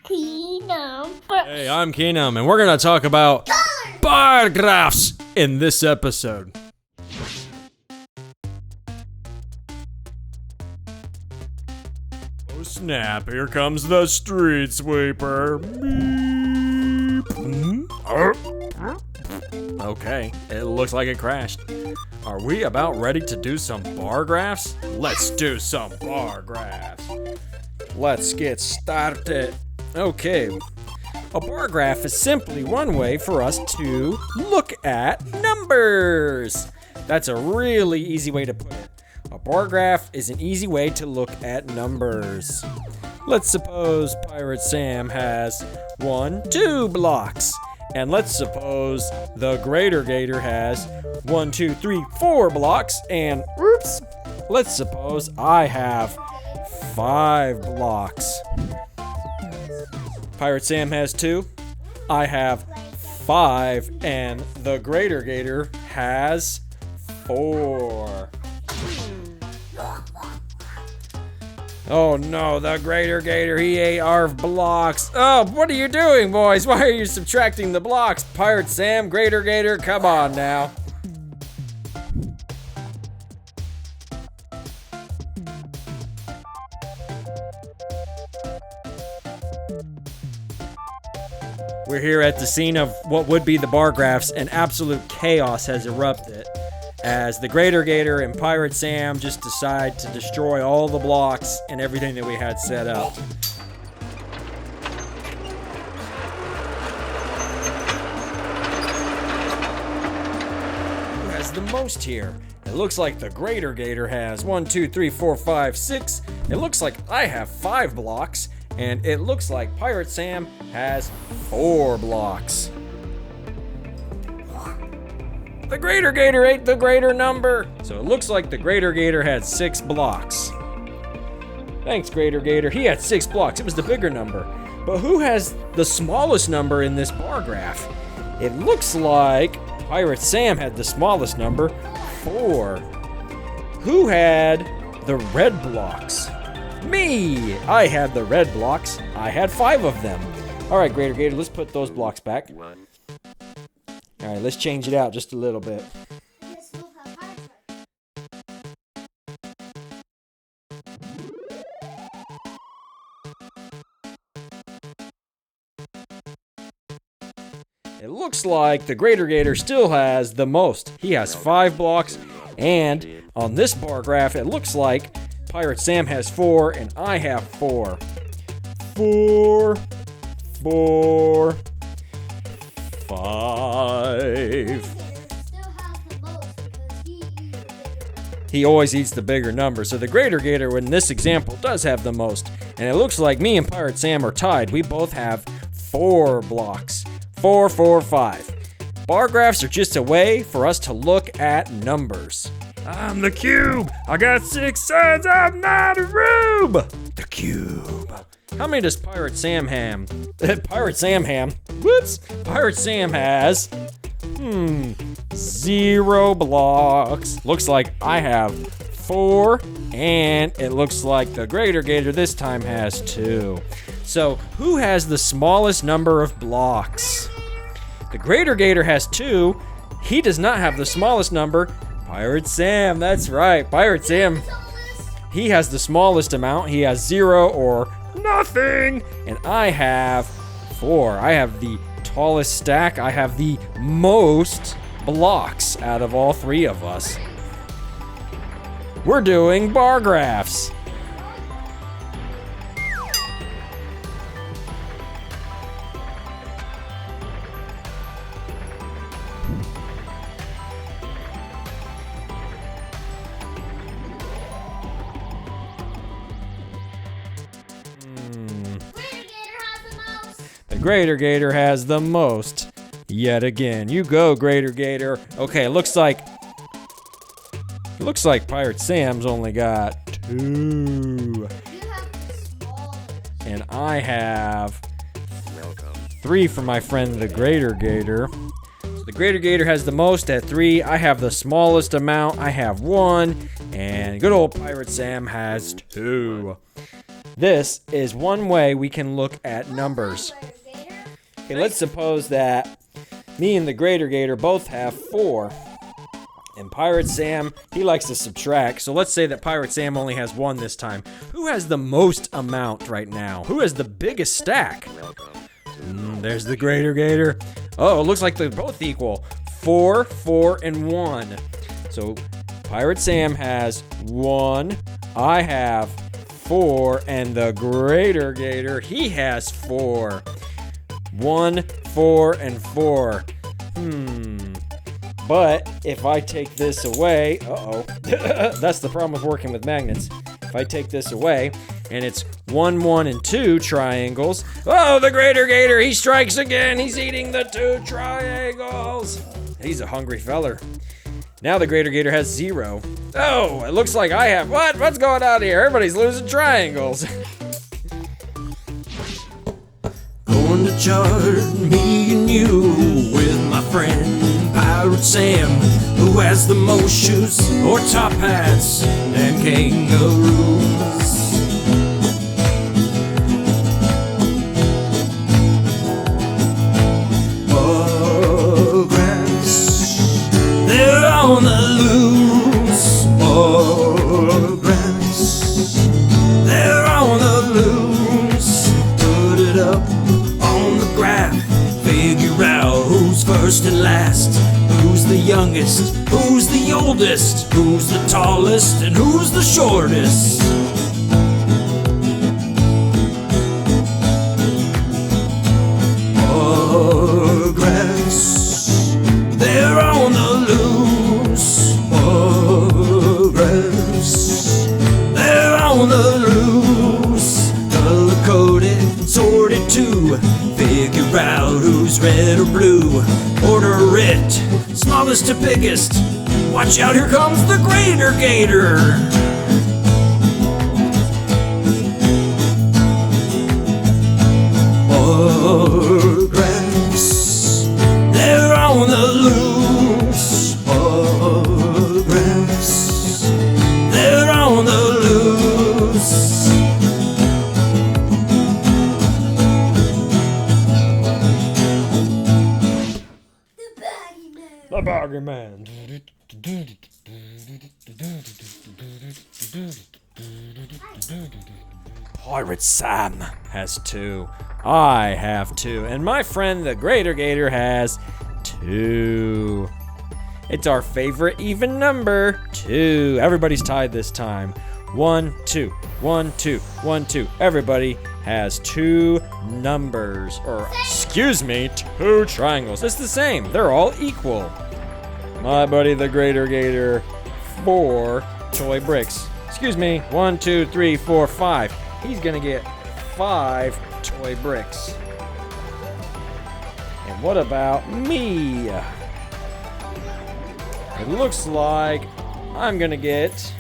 Keenumbers. Hey, I'm Keenum, and we're gonna talk about bar graphs in this episode. Oh snap, here comes the street sweeper. Beep. Okay, it looks like it crashed. Are we about ready to do some bar graphs? Let's do some bar graphs. Let's get started. Okay, a bar graph is simply one way for us to look at numbers. That's a really easy way to put it. A bar graph is an easy way to look at numbers. Let's suppose Pirate Sam has 2 blocks. And let's suppose the Greater Gator has 4 blocks. And oops, let's suppose I have 5 blocks. Pirate Sam has 2. I have 5. And the Greater Gator has 4. Oh no, the Greater Gator, he ate our blocks. Oh, what are you doing, boys? Why are you subtracting the blocks? Pirate Sam, Greater Gator, come on now. We're here at the scene of what would be the bar graphs, and absolute chaos has erupted as the Greater Gator and Pirate Sam just decide to destroy all the blocks and everything that we had set up. Who has the most here? It looks like the Greater Gator has 1, 2, 3, 4, 5, 6. It looks like I have 5 blocks, and it looks like Pirate Sam has 4 blocks. The Greater Gator ate the greater number. So it looks like the Greater Gator had 6 blocks. Thanks, Greater Gator. He had 6 blocks. It was the bigger number. But who has the smallest number in this bar graph? It looks like Pirate Sam had the smallest number, 4. Who had the red blocks? Me! I had the red blocks. I had 5 of them. All right, Greater Gator, let's put those blocks back. All right, let's change it out just a little bit. It looks like the Greater Gator still has the most. He has 5 blocks, and on this bar graph, it looks like Pirate Sam has 4, and I have 4. 4, 4, 5. He always eats the bigger number, so the Greater Gator in this example does have the most. And it looks like me and Pirate Sam are tied. We both have 4 blocks. 4, 4, 5. Bar graphs are just a way for us to look at numbers. I'm the cube. I got 6 sides. I'm not a rube. The cube. How many does Pirate Sam have? Pirate Sam has 0 blocks. Looks like I have 4, and it looks like the Greater Gator this time has 2. So, who has the smallest number of blocks? The Greater Gator has 2. He does not have the smallest number. Pirate Sam, that's right. Pirate Sam, he has the smallest amount. He has 0 or nothing. And I have 4. I have the tallest stack. I have the most blocks out of all 3 of us. We're doing bar graphs. The Greater Gator has the most. Yet again. You go, Greater Gator. Okay, it looks like Pirate Sam's only got 2. And I have 3 for my friend the Greater Gator. So the Greater Gator has the most at 3. I have the smallest amount. I have 1. And good old Pirate Sam has 2. This is one way we can look at numbers. Okay, let's suppose that me and the Greater Gator both have 4. And Pirate Sam, he likes to subtract. So let's say that Pirate Sam only has 1 this time. Who has the most amount right now? Who has the biggest stack? There's the Greater Gator. Oh, it looks like they're both equal. 4, 4, and 1. So Pirate Sam has 1. I have 4. And the Greater Gator, he has 4. 1, 4, and 4. But if I take this away, that's the problem with working with magnets. If I take this away, and it's 1, 1, and 2 triangles. Oh, the Greater Gator, he strikes again. He's eating the 2 triangles. He's a hungry feller. Now the Greater Gator has 0. Oh, it looks like I have, what's going on here? Everybody's losing triangles. Going to chart, me and you, with my friend Pirate Sam, who has the most shoes or top hats and kangaroos. Graphs, they're on the loose. Graphs, they're on the loose. Put it up on the graph, figure out who's first and last, who's the youngest, who's the oldest, who's the tallest, and who's the shortest. Graphs, they're on the loose. Graphs, they're on the loose. Color-coded, sorted too. Figure out who's red or blue. Order it, smallest to biggest. Watch out, here comes the Greater Gator. Graphs, they're on the loose. Graphs, they're on the loose. The Baggy Man. Pirate Sam has 2. I have 2. And my friend the Greater Gator has 2. It's our favorite even number, 2. Everybody's tied this time. 1, 2, 1, 2, 1, 2. Everybody has 2 numbers, or excuse me, 2 triangles. It's the same. They're all equal. My buddy the Greater Gator, 4 toy bricks. Excuse me, 1, 2, 3, 4, 5. He's gonna get 5 toy bricks. And what about me? It looks like I'm gonna get,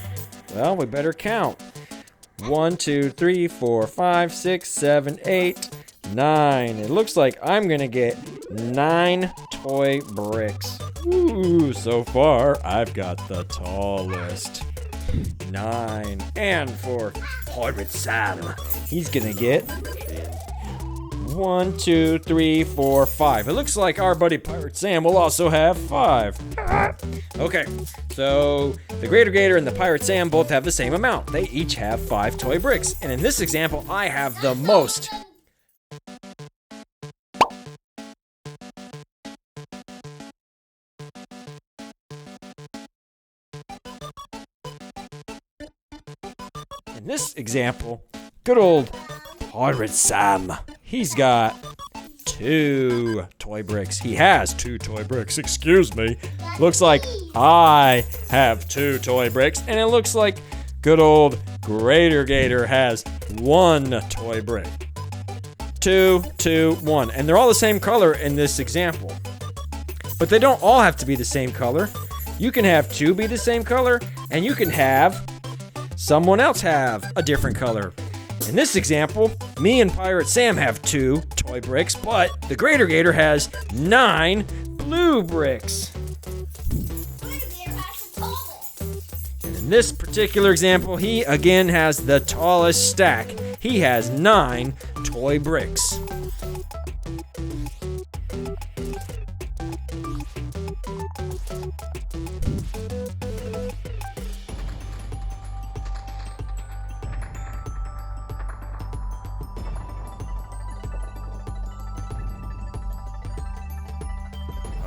well, we better count. 1, 2, 3, 4, 5, 6, 7, 8, 9. It looks like I'm gonna get 9 toy bricks. Ooh, so far I've got the tallest. 9. And for Pirate Sam, he's gonna get 1, 2, 3, 4, 5. It looks like our buddy Pirate Sam will also have 5. Okay, so the Greater Gator and the Pirate Sam both have the same amount. They each have 5 toy bricks. And in this example, I have the most. In this example, good old Pirate Sam, he's got 2 toy bricks. He has 2 toy bricks, excuse me. Looks like I have 2 toy bricks, and it looks like good old Greater Gator has 1 toy brick. 2, 2, 1. And they're all the same color in this example. But they don't all have to be the same color. You can have 2 be the same color, and you can have someone else have a different color. In this example, me and Pirate Sam have 2 toy bricks, but the Greater Gator has 9 blue bricks. And in this particular example, he again has the tallest stack. he has 9 toy bricks.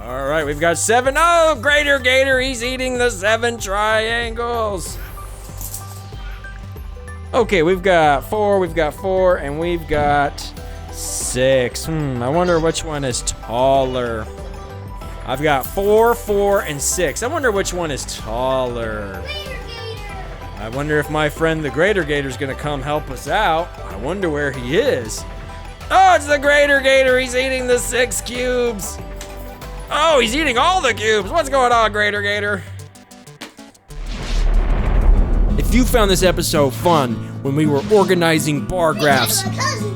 All right, we've got 7. Oh, Greater Gator, he's eating the 7 triangles. Okay, we've got 4, and we've got 6. I wonder which one is taller. I've got 4, 4, and 6. I wonder which one is taller. I wonder if my friend the Greater Gator's gonna come help us out. I wonder where he is. Oh, it's the Greater Gator, he's eating the 6 cubes. Oh, he's eating all the cubes. What's going on, Greater Gator? If you found this episode fun when we were organizing bar graphs,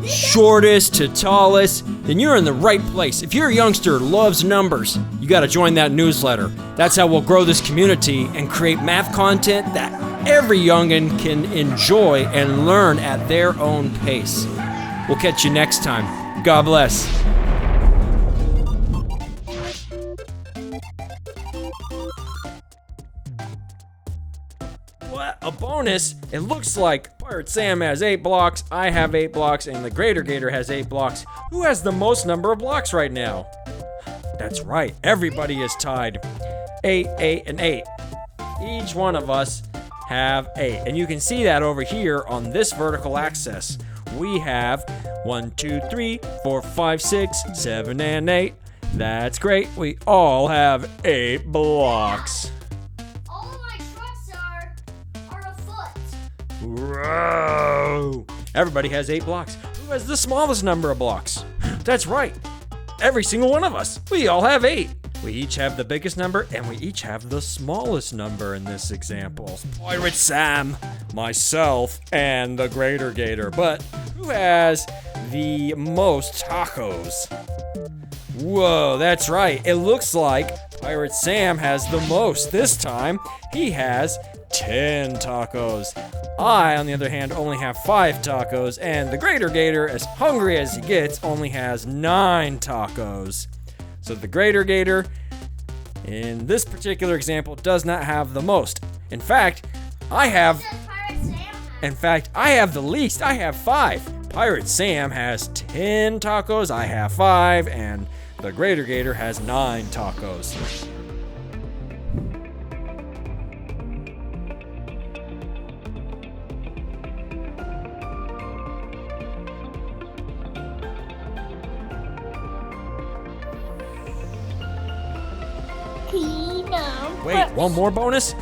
shortest to tallest, then you're in the right place. If you're a youngster who loves numbers, you gotta join that newsletter. That's how we'll grow this community and create math content that every youngin' can enjoy and learn at their own pace. We'll catch you next time. God bless. What a bonus! It looks like Pirate Sam has 8 blocks, I have 8 blocks, and the Greater Gator has 8 blocks. Who has the most number of blocks right now? That's right, everybody is tied. 8, 8, and 8. Each one of us have 8. And you can see that over here on this vertical axis. We have 1, 2, 3, 4, 5, 6, 7, and 8. That's great. We all have 8 blocks. Whoa! Everybody has 8 blocks. Who has the smallest number of blocks? That's right. Every single one of us. We all have 8. We each have the biggest number, and we each have the smallest number in this example. Pirate Sam, myself, and the Greater Gator. But who has the most tacos? Whoa, that's right. It looks like Pirate Sam has the most this time. He has 10 tacos. I, on the other hand, only have 5 tacos, and the Greater Gator, as hungry as he gets, only has 9 tacos. So the Greater Gator, in this particular example, does not have the most. In fact, I have the least. I have 5. Pirate Sam has 10 tacos, I have 5, and the Greater Gator has 9 tacos. Wait, one more bonus?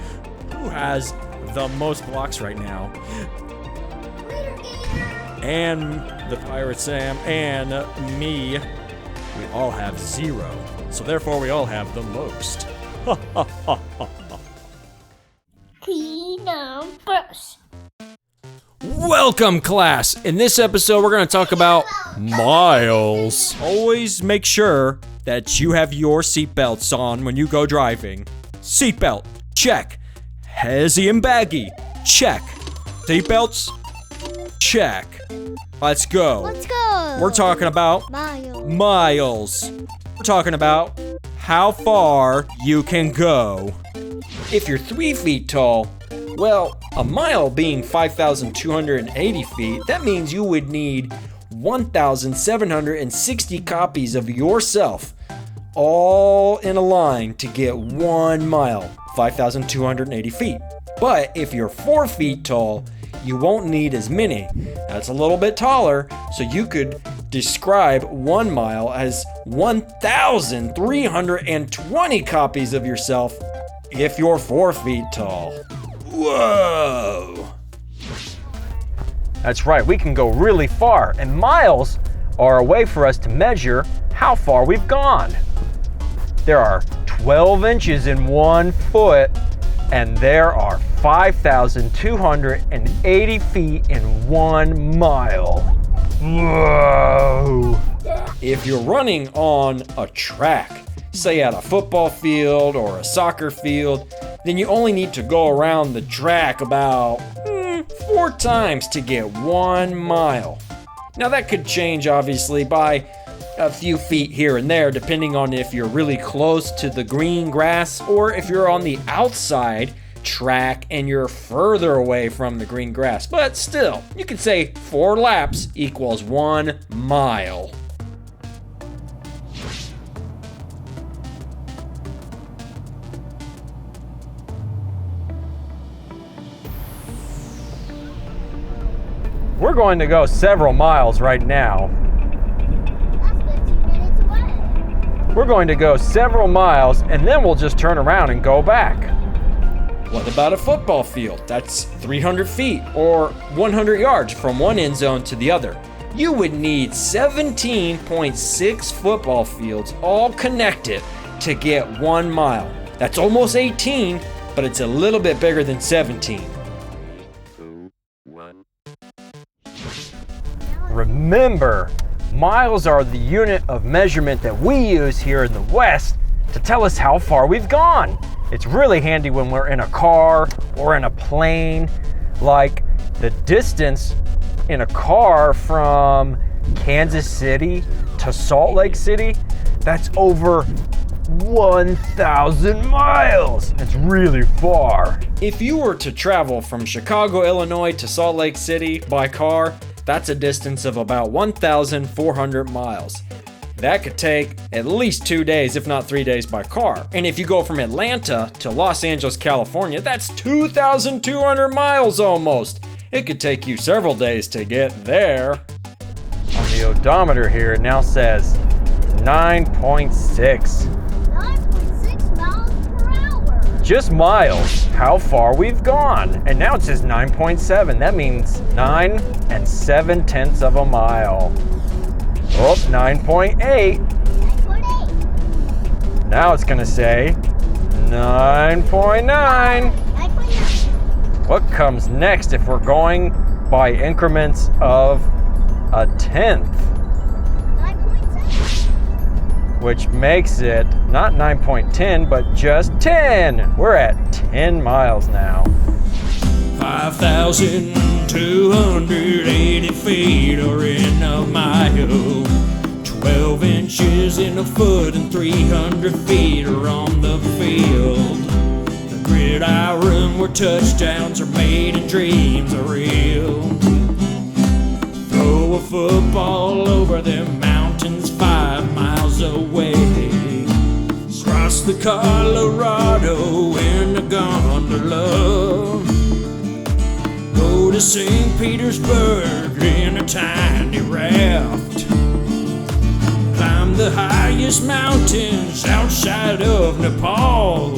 Who has the most blocks right now? And the Pirate Sam and me, we all have 0. So therefore we all have the most. Keenumbers. Welcome, class! In this episode, we're going to talk about miles. Always make sure that you have your seatbelts on when you go driving. Seatbelt, check. Hezzy and baggy, check. Seatbelts, check. Let's go. Let's go. We're talking about miles. We're talking about how far you can go. If you're 3 feet tall, well, a mile being 5,280 feet, that means you would need 1,760 copies of yourself, all in a line to get 1 mile, 5,280 feet. But if you're 4 feet tall, you won't need as many. That's a little bit taller, so you could describe 1 mile as 1,320 copies of yourself if you're 4 feet tall. Whoa! That's right, we can go really far, and miles are a way for us to measure how far we've gone. There are 12 inches in 1 foot, and there are 5,280 feet in 1 mile. Whoa! If you're running on a track, say at a football field or a soccer field, then you only need to go around the track about 4 4 times to get 1 mile. Now that could change obviously by a few feet here and there depending on if you're really close to the green grass or if you're on the outside track and you're further away from the green grass. But still, you could say 4 laps equals 1 mile. We're going to go several miles right now. That's 15 minutes away. We're going to go several miles and then we'll just turn around and go back. What about a football field? That's 300 feet or 100 yards from one end zone to the other. You would need 17.6 football fields all connected to get 1 mile. That's almost 18, but it's a little bit bigger than 17. 2, 1. Remember, miles are the unit of measurement that we use here in the West to tell us how far we've gone. It's really handy when we're in a car or in a plane. Like the distance in a car from Kansas City to Salt Lake City, that's over 1,000 miles. It's really far. If you were to travel from Chicago, Illinois to Salt Lake City by car, that's a distance of about 1,400 miles. That could take at least 2 days, if not 3 days by car. And if you go from Atlanta to Los Angeles, California, that's 2,200 miles almost. It could take you several days to get there. On the odometer here, it now says 9.6. 9.6 miles per hour. Just miles, how far we've gone. And now it says 9.7. That means 9 7/10 of a mile. Oh, 9.8. 9.8. Now it's gonna say 9.9. 9.9. What comes next if we're going by increments of a tenth? 9.7. Which makes it not 9.10, but just 10. We're at 10 miles now. 5,280 feet or in a mile. 12 inches in a foot and 300 feet are on the field. The gridiron where touchdowns are made and dreams are real. Throw a football over them mountains 5 miles away. Cross the Colorado in a gondola. Go to St. Petersburg in a tiny raft. Climb the highest mountains outside of Nepal.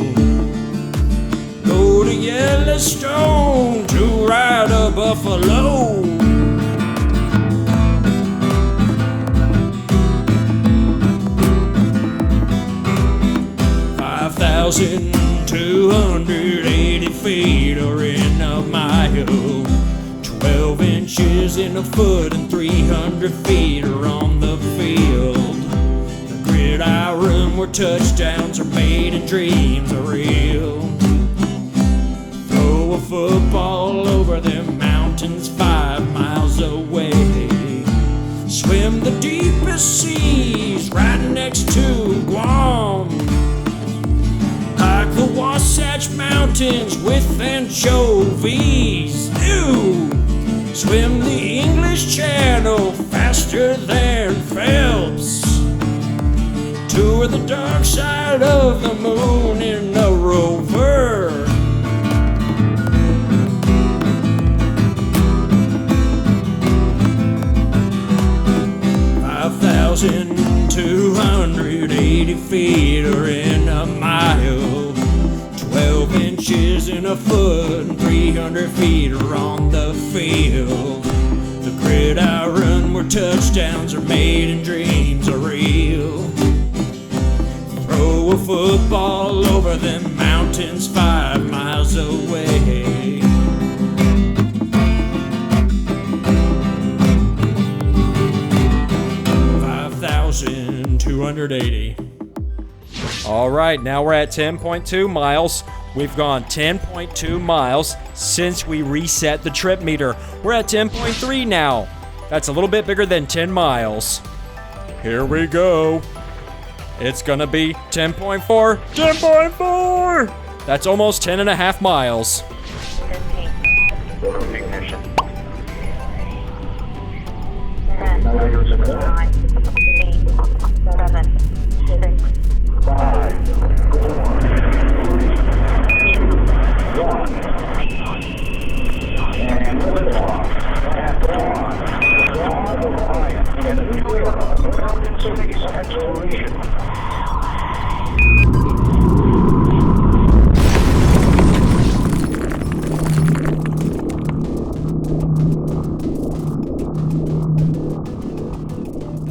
Go to Yellowstone to ride a buffalo. Thousand 280 feet or in a mile. 12 inches in a foot and 300 feet are on the field. The gridiron where touchdowns are made and dreams are real. Throw a football over them mountains 5 miles away. Swim the deepest seas right next to Guam. Hike the Wasatch Mountains with anchovies. Ew! Swim the English Channel faster than Phelps. Tour the dark side of the moon in a rover. Thousand 280 feet or in a mile. 12 inches in a foot and 300 feet are on the field. The gridiron where touchdowns are made and dreams are real. Throw a football over them mountains 5 miles away. 5,280. All right, now we're at 10.2 miles. We've gone 10.2 miles since we reset the trip meter. We're at 10.3 now. That's a little bit bigger than 10 miles. Here we go. It's gonna be 10.4. 10.4! That's almost 10 and a half miles. Ignition. 10, 9, 8, 7, 6, 5, 4, 3, 2, 1. And liftoff. At dawn. The dawn of Orion and a new era of grounded space exploration.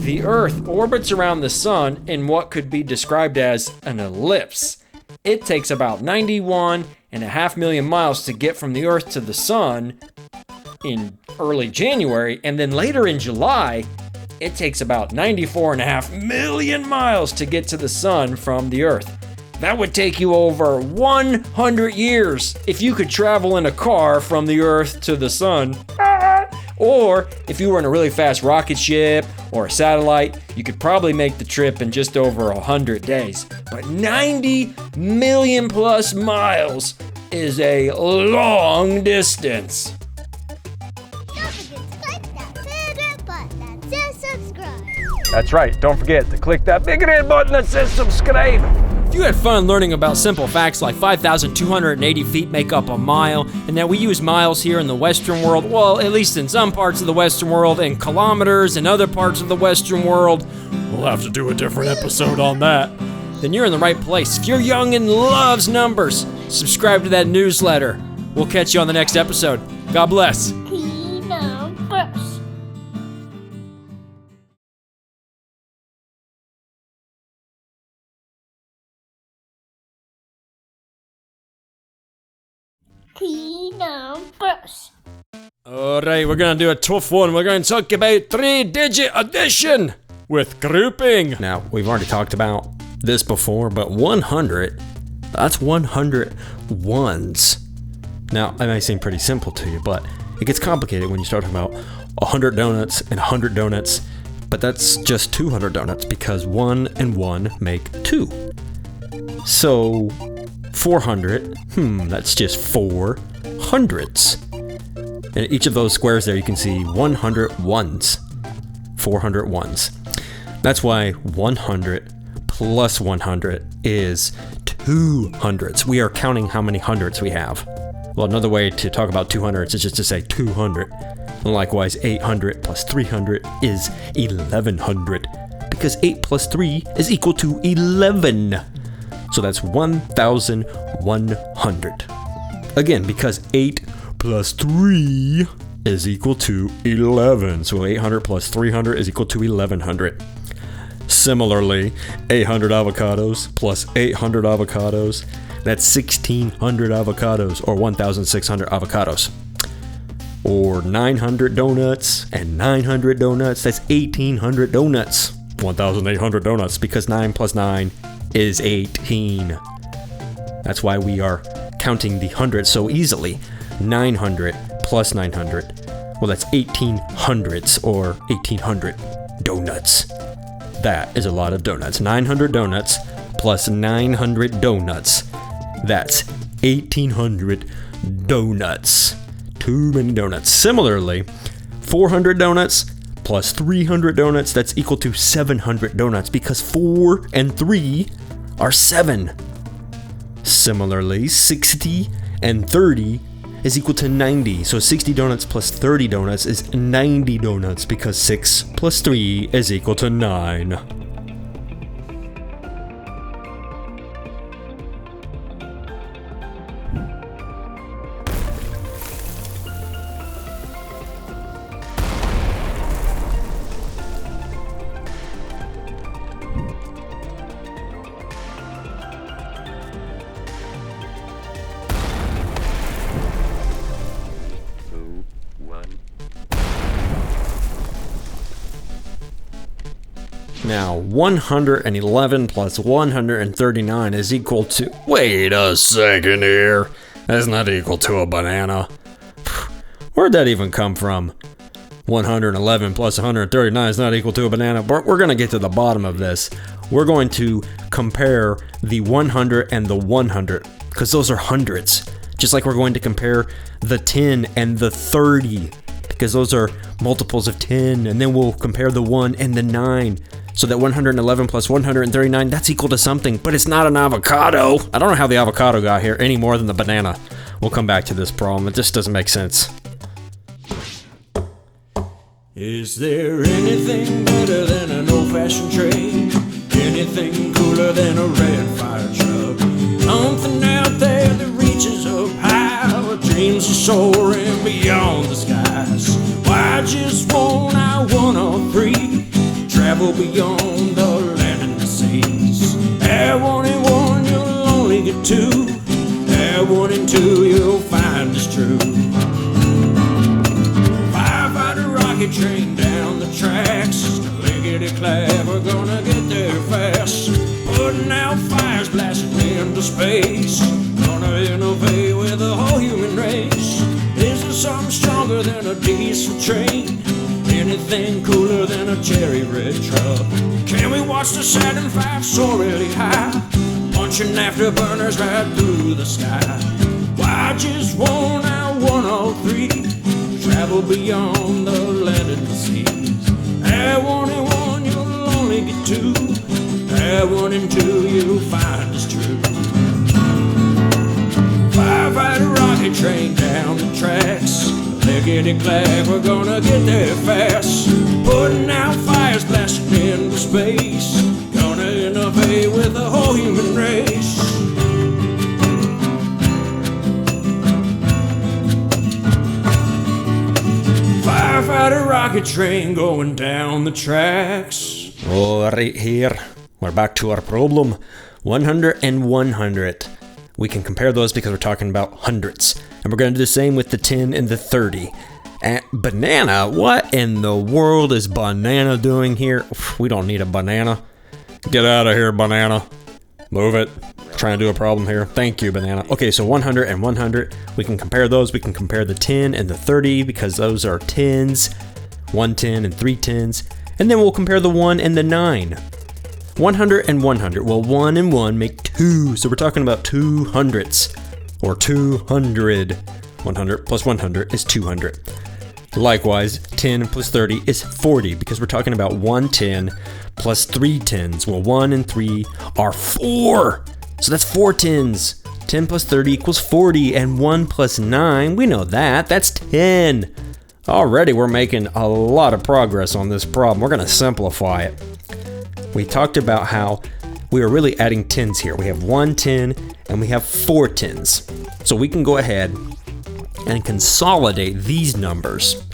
The Earth orbits around the Sun in what could be described as an ellipse. It takes about 91.5 million miles to get from the Earth to the Sun in early January, and then later in July, it takes about 94.5 million miles to get to the Sun from the Earth. That would take you over 100 years if you could travel in a car from the Earth to the Sun. Or if you were in a really fast rocket ship or a satellite, you could probably make the trip in just over 100 days. But 90 million plus miles is a long distance. Don't forget to click that favorite button that says subscribe. That's right, don't forget to click that big red button that says subscribe. If you had fun learning about simple facts like 5,280 feet make up a mile, and that we use miles here in the Western world, well, at least in some parts of the Western world, and kilometers in other parts of the Western world, we'll have to do a different episode on that, then you're in the right place. If you're young and loves numbers, subscribe to that newsletter. We'll catch you on the next episode. God bless. Keenumbers. Keenumbers. Alright, we're gonna do a tough one. We're gonna talk about 3-digit addition with grouping. Now, we've already talked about this before, but 100, that's 100 ones. Now, that may seem pretty simple to you, but it gets complicated when you start talking about 100 donuts and 100 donuts, but that's just 200 donuts because 1 and 1 make 2. So, 400, that's just 4 hundreds. And each of those squares there, you can see 100 ones. 400 ones. That's why 100 plus 100 is 200s. We are counting how many hundreds we have. Well, another way to talk about 200s is just to say 200. And likewise, 800 plus 300 is 1100. Because 8 plus 3 is equal to 11. So that's 1,100. Again, because 8 plus 3 is equal to 11. So 800 plus 300 is equal to 1100. Similarly, 800 avocados plus 800 avocados, that's 1,600 avocados, or 1,600 avocados. Or 900 donuts and 900 donuts, that's 1,800 donuts. 1,800 donuts, because 9 plus 9 is 18. That's why we are counting the hundreds so easily. 900 plus 900, well, that's 1,800s, or 1,800 donuts. That is a lot of donuts. 900 donuts plus 900 donuts, that's 1,800 donuts. Too many donuts. Similarly, 400 donuts plus 300 donuts, that's equal to 700 donuts, because 4 and 3 are 7. Similarly, 60 and 30 is equal to 90. So 60 donuts plus 30 donuts is 90 donuts, because 6 plus 3 is equal to 9. Now, 111 plus 139 is equal to... Wait a second here. That's not equal to a banana. Where'd that even come from? 111 plus 139 is not equal to a banana, but we're going to get to the bottom of this. We're going to compare the 100 and the 100, because those are hundreds. Just like we're going to compare the 10 and the 30, because those are multiples of 10, and then we'll compare the 1 and the 9. So that 111 plus 139, that's equal to something, but it's not an avocado. I don't know how the avocado got here any more than the banana. We'll come back to this problem. It just doesn't make sense. Is there anything better than an old-fashioned train? Anything cooler than a red fire truck? Something out there that reaches up high, where dreams are soaring beyond the skies. Why just won't I 103? Travel beyond the land and the seas. At 1 and 1 you'll only get 2. At 1 and 2 you'll find it's true. Firefighter rocket train down the tracks. Lickety-clap, we're gonna get there fast. Putting out fires, blasting into space. Gonna innovate with the whole human race. Is there something stronger than a diesel train? Anything cooler than a cherry red truck? Can we watch the Saturn V soar really high, punching afterburners right through the sky? Why just won't I 103? Travel beyond the land and the seas. At 1 and 1 you'll only get 2. At 1 and 2 you'll find it's true. Firefighter rocket train down the tracks. Lickety-clap, we're gonna get there fast. Putting out fires, blasting into space. Gonna innovate with the whole human race. Firefighter rocket train going down the tracks. Alright, here. We're back to our problem. 100 and 100. We can compare those because we're talking about hundreds. And we're going to do the same with the 10 and the 30. And banana? What in the world is banana doing here? We don't need a banana. Get out of here, banana. Move it. Trying to do a problem here. Thank you, banana. Okay, so 100 and 100. We can compare those. We can compare the 10 and the 30 because those are 10s. 1 10 and 3 10s. And then we'll compare the 1 and the 9. 100 and 100. Well, 1 and 1 make 2. So we're talking about 200s. Or 200. 100 plus 100 is 200. Likewise, 10 plus 30 is 40 because we're talking about 1 10 plus 3 10s. Well, 1 and 3 are 4. So that's 4 10s. 10 plus 30 equals 40. And 1 plus 9, we know that. That's 10. Already we're making a lot of progress on this problem. We're going to simplify it. We talked about how we are really adding 10s here. We have 1 10 and we have 4 10s. So we can go ahead and consolidate these numbers.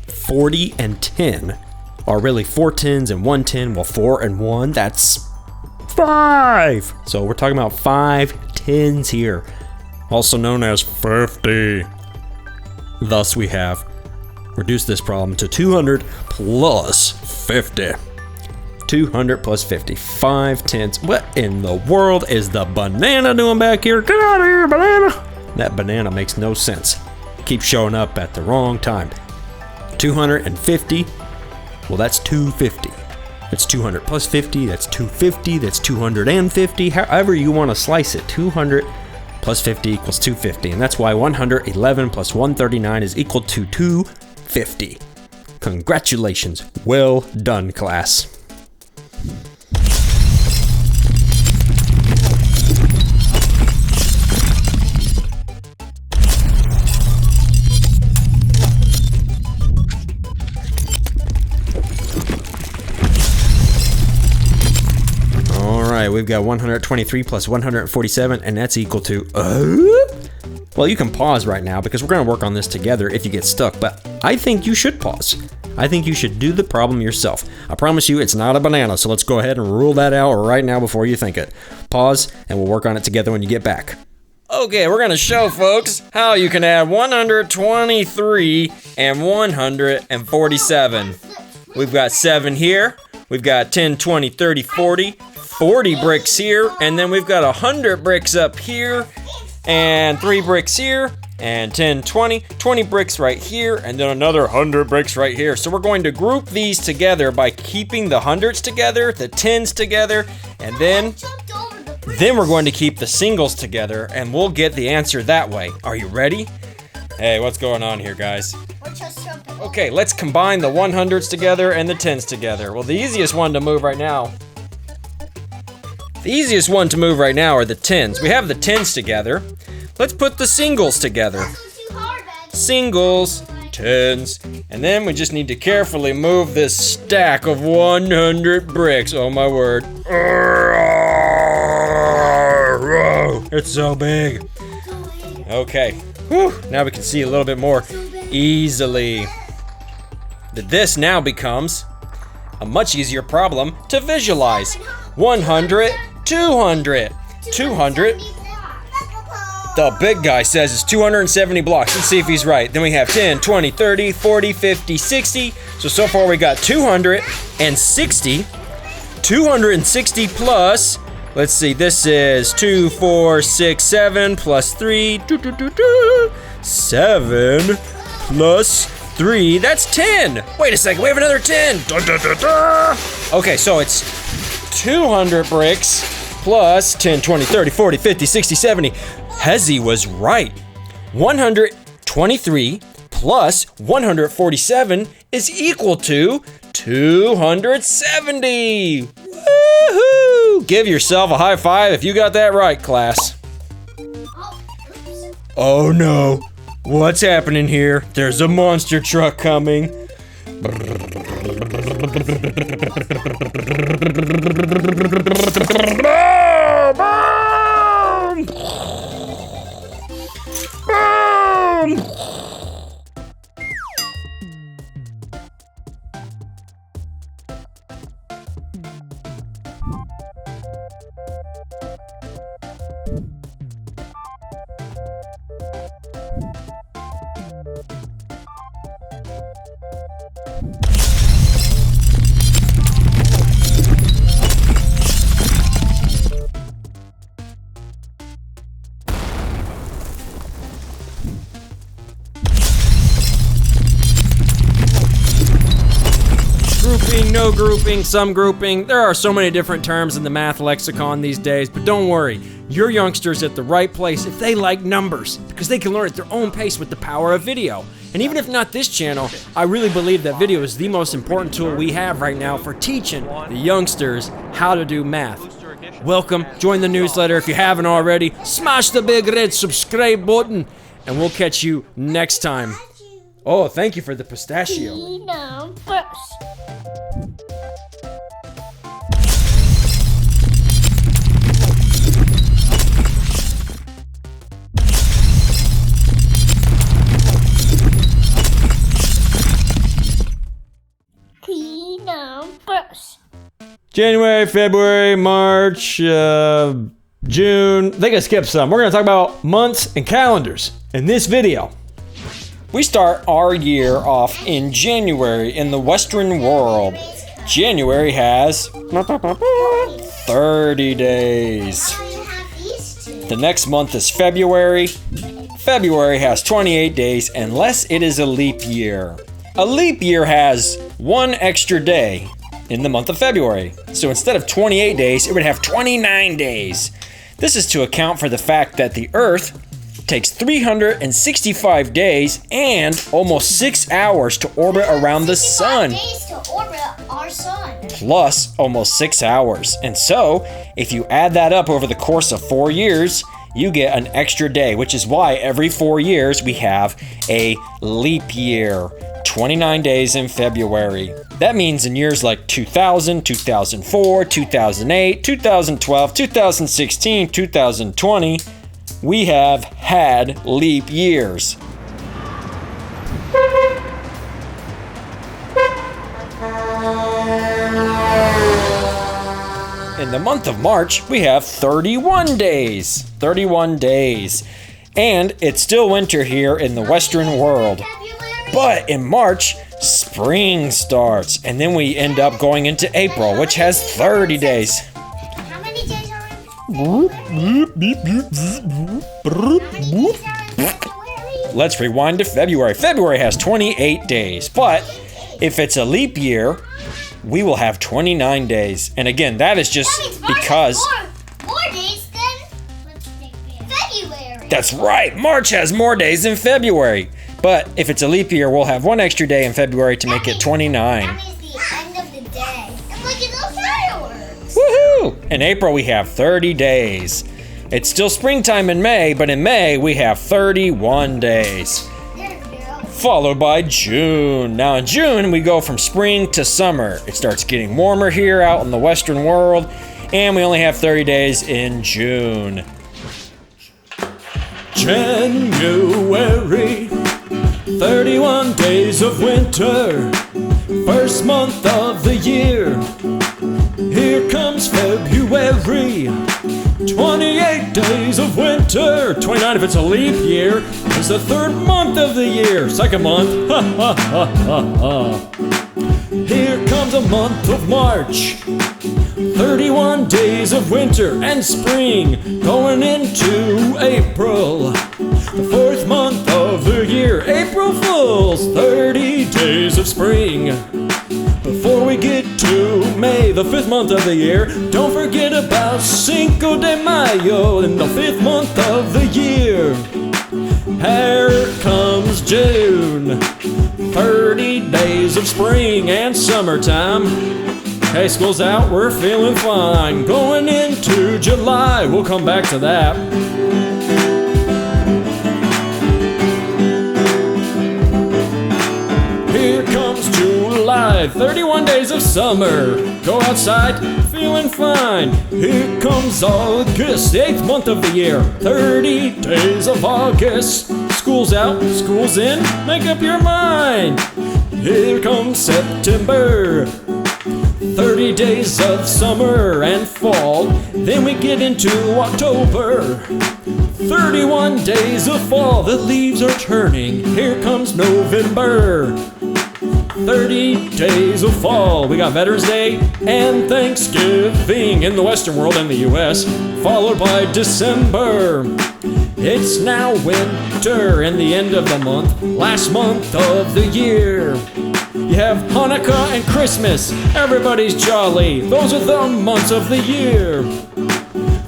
40 and 10 are really 4 10s and 1 10. Well, 4 and 1, that's 5. So we're talking about 5 10s here, also known as 50. Thus we have reduced this problem to 200 plus 50. 200 plus 50, 5 10s. What in the world is the banana doing back here? Get out of here, banana! That banana makes no sense. Keeps showing up at the wrong time. 250, well, that's 250. That's 200 plus 50, that's 250, that's 250. However you want to slice it, 200 plus 50 equals 250. And that's why 111 plus 139 is equal to 250. Congratulations. Well done, class. Alright, we've got 123 plus 147, and that's equal to... Well, you can pause right now because we're going to work on this together if you get stuck, but I think you should pause. I think you should do the problem yourself. I promise you it's not a banana, so let's go ahead and rule that out right now before you think it. Pause, and we'll work on it together when you get back. Okay, we're going to show folks how you can add 123 and 147. We've got 7 here, We've got 10, 20, 30, 40. 40 bricks here, and then we've got 100 bricks up here, and 3 bricks here, and 10, 20 bricks right here, and then another 100 bricks right here. So we're going to group these together by keeping the hundreds together, the tens together, and then we're going to keep the singles together, and we'll get the answer that way. Are you ready? Hey, what's going on here, guys? Okay, let's combine the 100s together and the 10s together. Well, the easiest one to move right now are the 10s. We have the 10s together. Let's put the singles together. Singles, 10s, and then we just need to carefully move this stack of 100 bricks. Oh my word. It's so big. Okay, whew, now we can see a little bit more easily. This now becomes a much easier problem to visualize. 100, 200. 200. The big guy says it's 270 blocks. Let's see if he's right. Then we have 10, 20, 30, 40, 50, 60. So far we got 260. 260 plus, let's see, this is 2, 4, 6, 7 plus 3. 7 plus 3, that's 10. Wait a second, we have another 10. Okay, so it's 200 bricks plus 10, 20, 30, 40, 50, 60, 70. Hezzy was right. 123 plus 147 is equal to 270. Woohoo! Give yourself a high five if you got that right, class. Oh no. What's happening here? There's a monster truck coming. Grouping, no grouping, some grouping. There are so many different terms in the math lexicon these days, but don't worry. Your youngster's at the right place if they like numbers, because they can learn at their own pace with the power of video. And even if not this channel, I really believe that video is the most important tool we have right now for teaching the youngsters how to do math. Welcome, join the newsletter if you haven't already. Smash the big red subscribe button, and we'll catch you next time. Oh, thank you for the pistachio. Keenumbers. Keenumbers. January, February, March, June. I think I skipped some. We're going to talk about months and calendars in this video. We start our year off in January in the Western world. January has 30 days. The next month is February. February has 28 days unless it is a leap year. A leap year has one extra day in the month of February. So instead of 28 days, it would have 29 days. This is to account for the fact that the Earth takes 365 days and almost 6 hours to orbit around the sun. Days to orbit our sun. Plus almost 6 hours. And so, if you add that up over the course of 4 years, you get an extra day, which is why every 4 years we have a leap year. 29 days in February. That means in years like 2000, 2004, 2008, 2012, 2016, 2020, we have had leap years. In the month of March, we have 31 days. 31 days. And it's still winter here in the Western world. But in March, spring starts, and then we end up going into April, which has 30 days. How many days are in February? Let's rewind to February. February has 28 days, but if it's a leap year, we will have 29 days. And again, that is just That means March because... has more days than February. That's right, March has more days than February. But if it's a leap year, we'll have one extra day in February to make it 29. That means the end of the day. And look at those fireworks. Woohoo! In April, we have 30 days. It's still springtime in May, but in May, we have 31 days. There we go. Followed by June. Now in June, we go from spring to summer. It starts getting warmer here out in the Western world, and we only have 30 days in June. January, 31 days of winter, first month of the year. Here comes February, 28 days of winter, 29 if it's a leap year. It's the third month of the year, second month, ha ha ha ha ha. Here comes a month of March, 31 days of winter and spring, going into April, the fourth month of the year. April Fools, 30 days of spring. Before we get to May, the fifth month of the year, don't forget about Cinco de Mayo in the fifth month of the year. Here comes June, 30 days of spring and summertime. Hey, school's out, we're feeling fine. Going into July, we'll come back to that. Here comes July, 31 days of summer. Go outside, feeling fine. Here comes August, the eighth month of the year. 30 days of August. School's out, school's in, make up your mind. Here comes September, 30 days of summer and fall. Then we get into October, 31 days of fall. The leaves are turning. Here comes November, 30 days of fall. We got Veterans Day and Thanksgiving in the Western world and the US, followed by December. It's now winter and the end of the month, last month of the year. You have Hanukkah and Christmas, everybody's jolly. Those are the months of the year.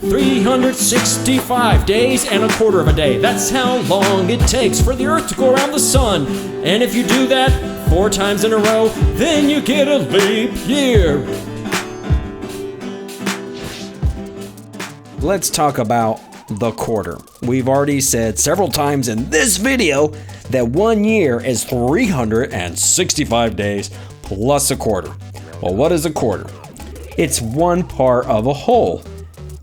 365 days and a quarter of a day. That's how long it takes for the Earth to go around the sun. And if you do that 4 times in a row, then you get a leap year. Let's talk about the quarter. We've already said several times in this video that 1 year is 365 days plus a quarter. Well, what is a quarter? It's one part of a whole.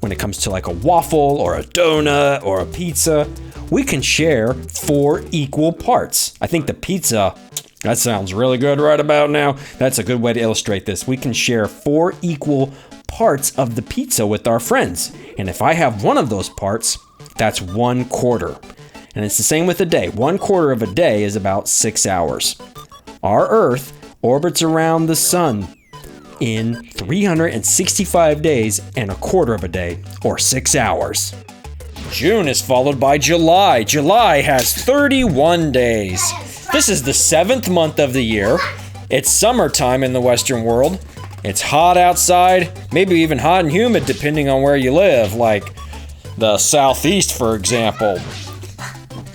When it comes to like a waffle or a donut or a pizza, we can share 4 equal parts. I think the pizza, that sounds really good right about now. That's a good way to illustrate this. We can share 4 equal parts of the pizza with our friends. And if I have one of those parts, that's 1 quarter. And it's the same with a day. 1 quarter of a day is about 6 hours. Our Earth orbits around the sun in 365 days and a quarter of a day, or 6 hours. June is followed by July. July has 31 days. This is the 7th month of the year. It's summertime in the Western world. It's hot outside, maybe even hot and humid depending on where you live, like the Southeast, for example.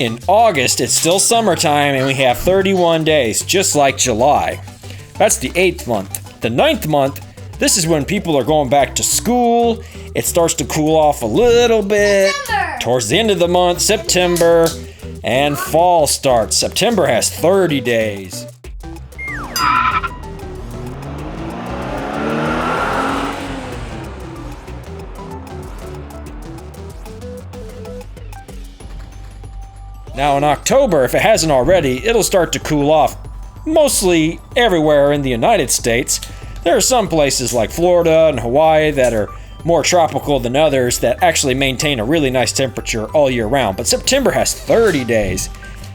In August, it's still summertime and we have 31 days, just like July. That's the 8th month. The 9th month, this is when people are going back to school. It starts to cool off a little bit. September. Towards the end of the month, September, and fall starts. September has 30 days. Now in October, if it hasn't already, it'll start to cool off mostly everywhere in the United States. There are some places like Florida and Hawaii that are more tropical than others that actually maintain a really nice temperature all year round. But September has 30 days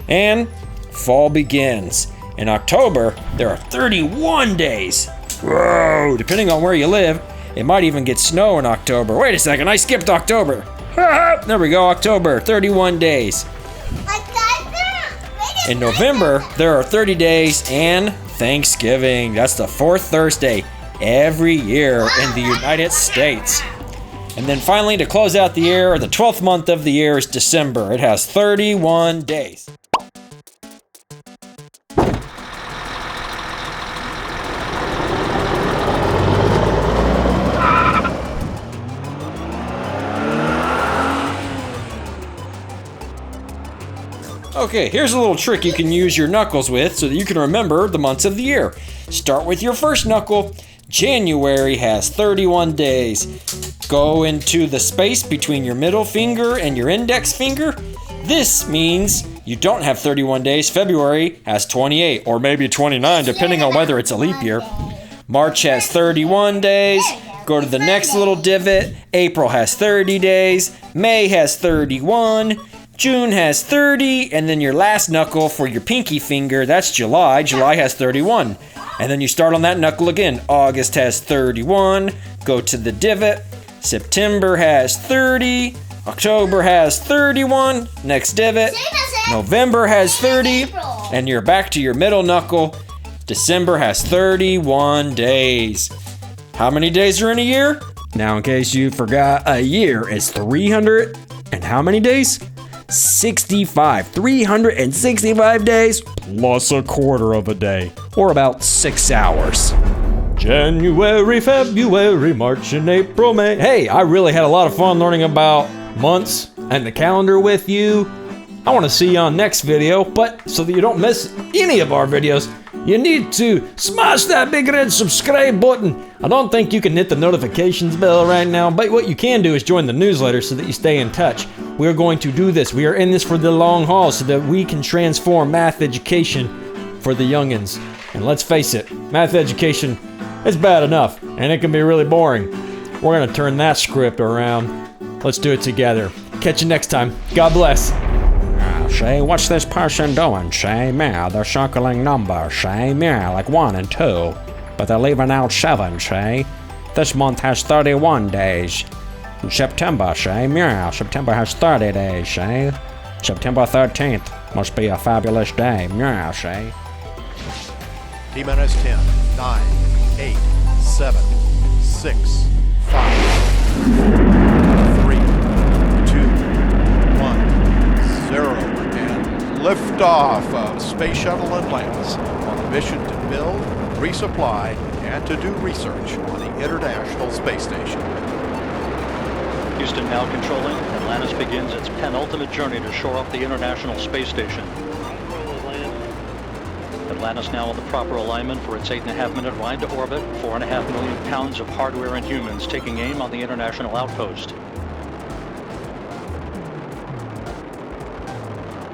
and fall begins. In October, there are 31 days. Whoa, depending on where you live, it might even get snow in October. Wait a second, I skipped October. There we go, October, 31 days. In November, there are 30 days and Thanksgiving. That's the fourth Thursday every year in the United States. And then finally, to close out the year, or the 12th month of the year, is December. It has 31 days. Okay, here's a little trick you can use your knuckles with so that you can remember the months of the year. Start with your first knuckle. January has 31 days. Go into the space between your middle finger and your index finger. This means you don't have 31 days. February has 28, or maybe 29, depending on whether it's a leap year. March has 31 days. Go to the next little divot. April has 30 days. May has 31. June has 30, and then your last knuckle for your pinky finger, that's July. July has 31. And then you start on that knuckle again. August has 31. Go to the divot. September has 30. October has 31. Next divot. November has 30. And you're back to your middle knuckle. December has 31 days. How many days are in a year? Now, in case you forgot, a year is 300 and how many days? 65. 365 days plus a quarter of a day, or about 6 hours. January, February, March, and April, May. Hey, I really had a lot of fun learning about months and the calendar with you. I want to see you on next video, but so that you don't miss any of our videos, you need to smash that big red subscribe button. I don't think you can hit the notifications bell right now, but what you can do is join the newsletter so that you stay in touch. We're going to do this. We are in this for the long haul so that we can transform math education for the youngins. And let's face it, math education is bad enough, and it can be really boring. We're gonna turn that script around. Let's do it together. Catch you next time. God bless. Say, what's this person doing? Say, meow, they're circling numbers. Say, meow, like 1 and 2. But they're leaving out 7, say. This month has 31 days. September, say, meow, September has 30 days, say. September 13th must be a fabulous day, meow, say. T-minus 10, 9, 8, 7, 6, 5, 3, 2, 1, 0. Liftoff of Space Shuttle Atlantis on a mission to build, resupply, and to do research on the International Space Station. Houston now controlling. Atlantis begins its penultimate journey to shore up the International Space Station. Atlantis now in the proper alignment for its 8.5-minute ride to orbit. 4.5 million pounds of hardware and humans taking aim on the International Outpost.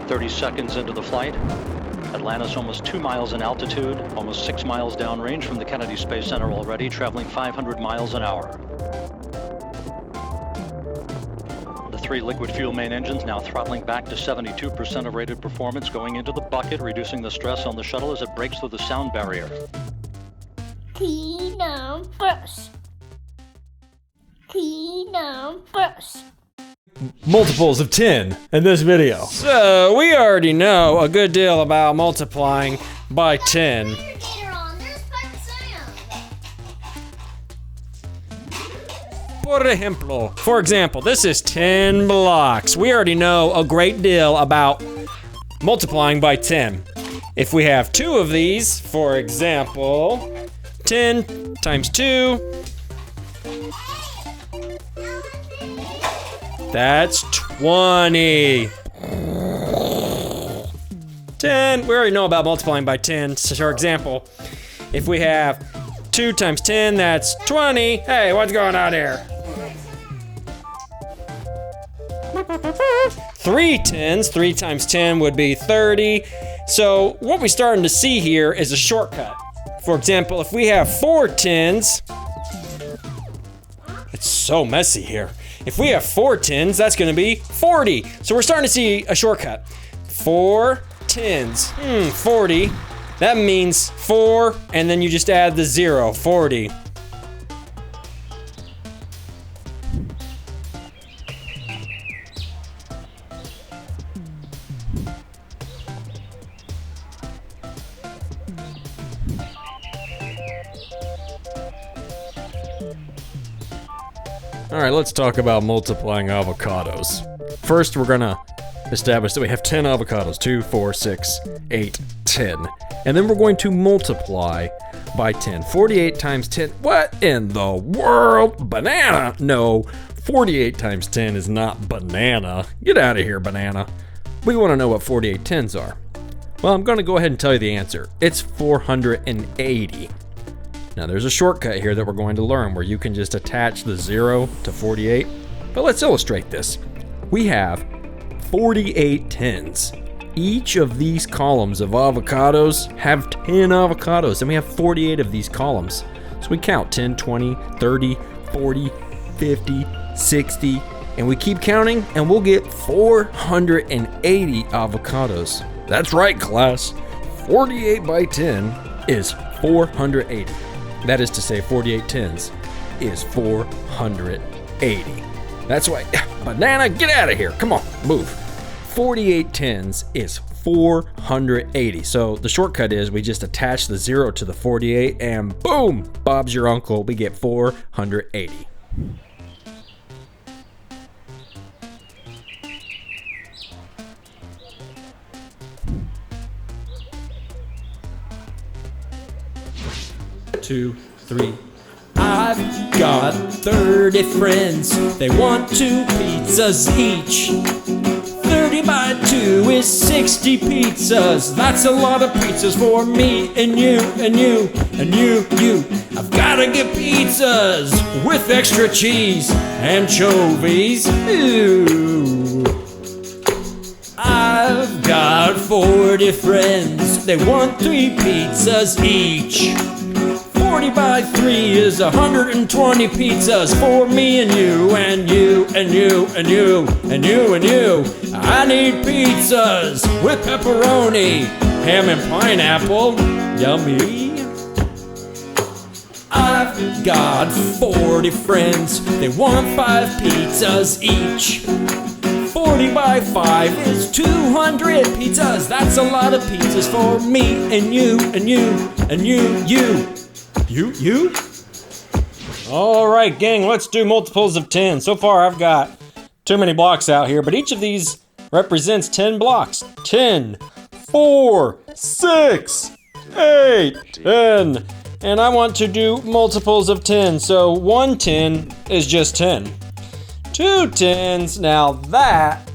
30 seconds into the flight, Atlantis almost 2 miles in altitude, almost 6 miles downrange from the Kennedy Space Center already, traveling 500 miles an hour. The 3 liquid fuel main engines now throttling back to 72% of rated performance, going into the bucket, reducing the stress on the shuttle as it breaks through the sound barrier. Keenumbers. Keenumbers. Multiples of 10 in this video. So, we already know a good deal about multiplying by 10. For example, this is 10 blocks. We already know a great deal about multiplying by 10. If we have 2 of these, for example, 10 times 2, that's 20. 10, we already know about multiplying by 10. So for example, if we have 2 times 10, that's 20. Hey, what's going on here? 3 tens, 3 times 10 would be 30. So what we're starting to see here is a shortcut. For example, if we have 4 tens, it's so messy here. If we have 4 tens, that's gonna be 40. So we're starting to see a shortcut. 4 tens, 40. That means 4, and then you just add the 0, 40. All right, let's talk about multiplying avocados. First, we're gonna establish that we have 10 avocados. 2, 4, 6, 8, 10. And then we're going to multiply by 10. 48 times 10. What in the world? Banana? No, 48 times 10 is not banana. Get out of here, banana. We want to know what 48 tens are. Well, I'm going to go ahead and tell you the answer. It's 480. Now, there's a shortcut here that we're going to learn where you can just attach the 0 to 48. But let's illustrate this. We have 48 tens. Each of these columns of avocados have 10 avocados, and we have 48 of these columns. So we count 10, 20, 30, 40, 50, 60, and we keep counting, and we'll get 480 avocados. That's right, class. 48 by 10 is 480. That is to say, 48 tens is 480. That's why, banana, get out of here. Come on, move. 48 tens is 480. So the shortcut is we just attach the 0 to the 48 and boom, Bob's your uncle. We get 480. Two, three. I've got 30 friends. They want 2 pizzas each. 30 by 2 is 60 pizzas. That's a lot of pizzas for me and you and you and you. I've gotta get pizzas with extra cheese, anchovies. Ooh. I've got 40 friends. They want 3 pizzas each. 40 by 3 is 120 pizzas for me and you and you and you and you and you and you. I need pizzas with pepperoni, ham and pineapple. Yummy. I've got 40 friends. They want 5 pizzas each. 40 by 5 is 200 pizzas. That's a lot of pizzas for me and you and you and you. You? All right, gang, let's do multiples of 10. So far, I've got too many blocks out here, but each of these represents 10 blocks. 10, 4, 6, 8, 10. And I want to do multiples of 10. So 1 10 is just 10. 2 10s, now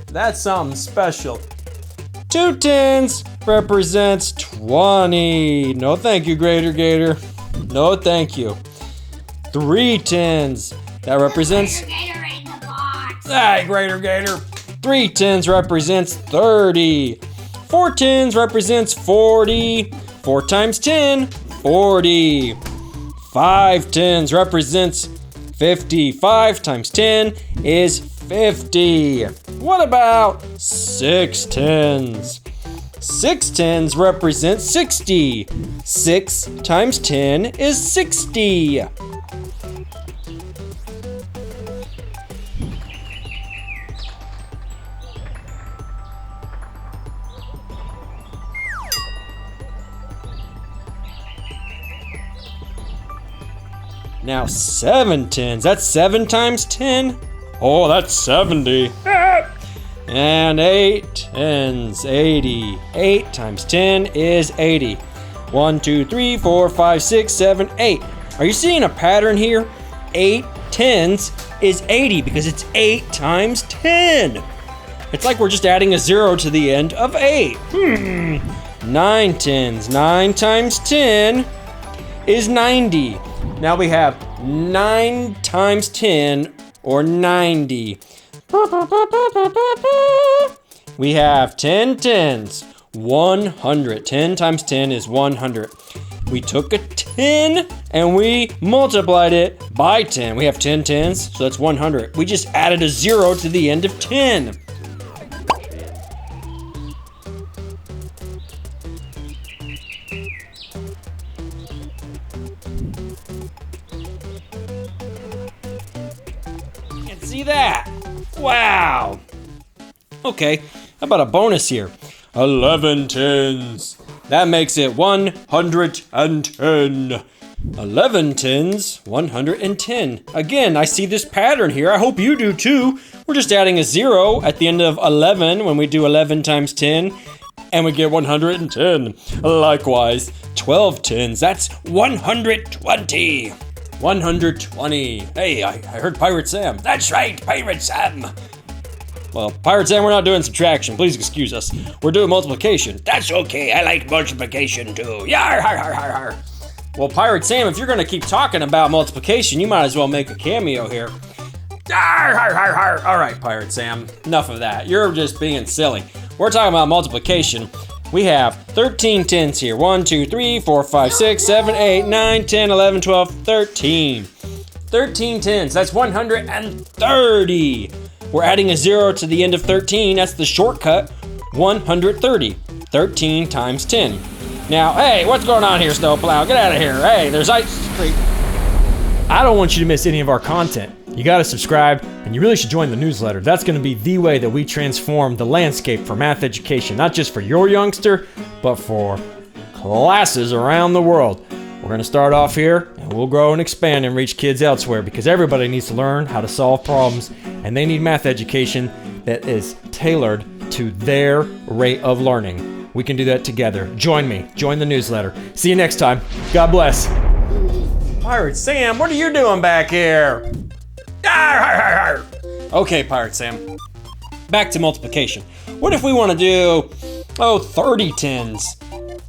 that's something special. 2 10s represents 20. No thank you, Grader Gator. No, thank you. 3 10s. That represents. Hey, Grader Gator. 3 10s represents 30. 4 10s represents 40. 4 times 10, 40. 5 10s represents 50. 5 times 10 is 50. What about 6 10s? 6 10s represent 60. 6 times 10 is 60. Now 7 10s, that's 7 times 10. Oh, that's 70. And 8 10s, 80. 8 times 10 is 80. 1, 2, 3, 4, 5, 6, 7, 8. Are you seeing a pattern here? 8 10s is 80 because it's 8 times 10. It's like we're just adding a 0 to the end of 8. 9 10s. 9 times 10 is 90. Now we have 9 times 10 or 90. We have 10 10s, 100. 10 times 10 is 100. We took a 10 and we multiplied it by 10. We have 10 10s, so that's 100. We just added a 0 to the end of 10. See that? Wow. Okay, how about a bonus here? 11 tens. That makes it 110. 11 tens, 110. Again, I see this pattern here. I hope you do too. We're just adding a 0 at the end of 11 when we do 11 times 10, and we get 110. Likewise, 12 tens, that's 120. 120. Hey, I heard Pirate Sam. That's right, Pirate Sam. Well, Pirate Sam, we're not doing subtraction. Please excuse us. We're doing multiplication. That's okay. I like multiplication too. Yar, har, har, har, har. Well, Pirate Sam, if you're going to keep talking about multiplication, you might as well make a cameo here. Yar, har, har, har. All right, Pirate Sam. Enough of that. You're just being silly. We're talking about multiplication. We have 13 tens here. 1, 2, 3, 4, 5, 6, 7, 8, 9, 10, 11, 12, 13. 13 tens. That's 130. We're adding a 0 to the end of 13. That's the shortcut. 130. 13 times 10. Now, hey, what's going on here, Snowplow? Get out of here. Hey, there's ice cream. I don't want you to miss any of our content. You gotta subscribe, and you really should join the newsletter. That's gonna be the way that we transform the landscape for math education, not just for your youngster, but for classes around the world. We're gonna start off here, and we'll grow and expand and reach kids elsewhere, because everybody needs to learn how to solve problems, and they need math education that is tailored to their rate of learning. We can do that together. Join me. Join the newsletter. See you next time. God bless. Pirate Sam, what are you doing back here? Arr, arr, arr, arr. Okay, Pirate Sam. Back to multiplication. What if we want to do, 30 tens?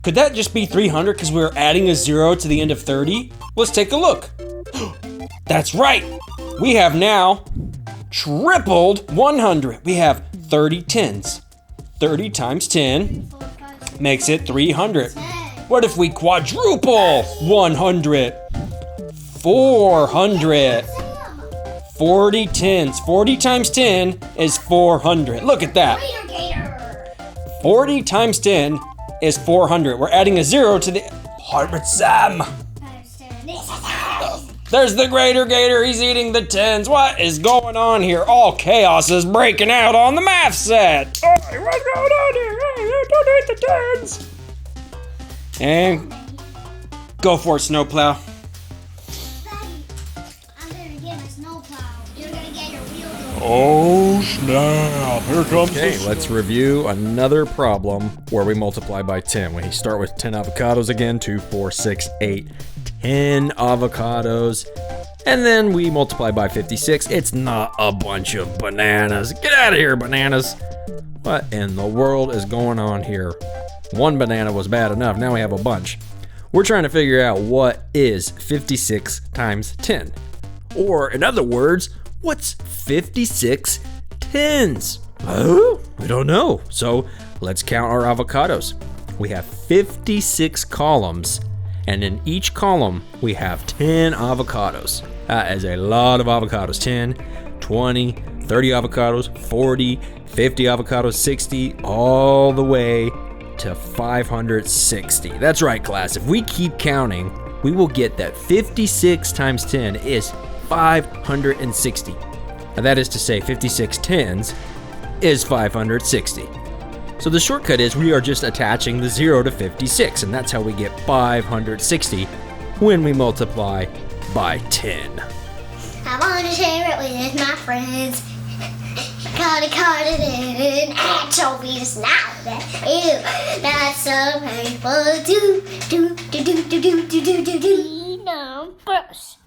Could that just be 300 because we're adding a 0 to the end of 30? Let's take a look. That's right. We have now tripled 100. We have 30 tens. 30 times 10 makes it 300. What if we quadruple 100? 400. 40 tens. 40 times 10 is 400. Look at that. 40 times 10 is 400. We're adding a 0 to the Pirate Sam. There's the Greater Gator. He's eating the tens. What is going on here? All chaos is breaking out on the math set. Hey, what's going on here? Hey, don't eat the tens. And go for it, Snowplow. Oh snap, here comes Okay, let's review another problem where we multiply by 10. We start with 10 avocados again, 2, 4, 6, 8, 10 avocados. And then we multiply by 56. It's not a bunch of bananas. Get out of here, bananas. What in the world is going on here? One banana was bad enough, now we have a bunch. We're trying to figure out what is 56 times 10. Or in other words, what's 56 tens? Oh, we don't know. So let's count our avocados. We have 56 columns, and in each column we have 10 avocados. That is a lot of avocados. 10, 20, 30 avocados, 40, 50 avocados, 60, all the way to 560. That's right, class. If we keep counting, we will get that 56 times 10 is 560. And that is to say 56 tens is 560. So the shortcut is we are just attaching the 0 to 56, and that's how we get 560 when we multiply by 10. I want to share it with my friends. Cut it in anchovies now. Ew, that's so painful. Do. Keenumbers.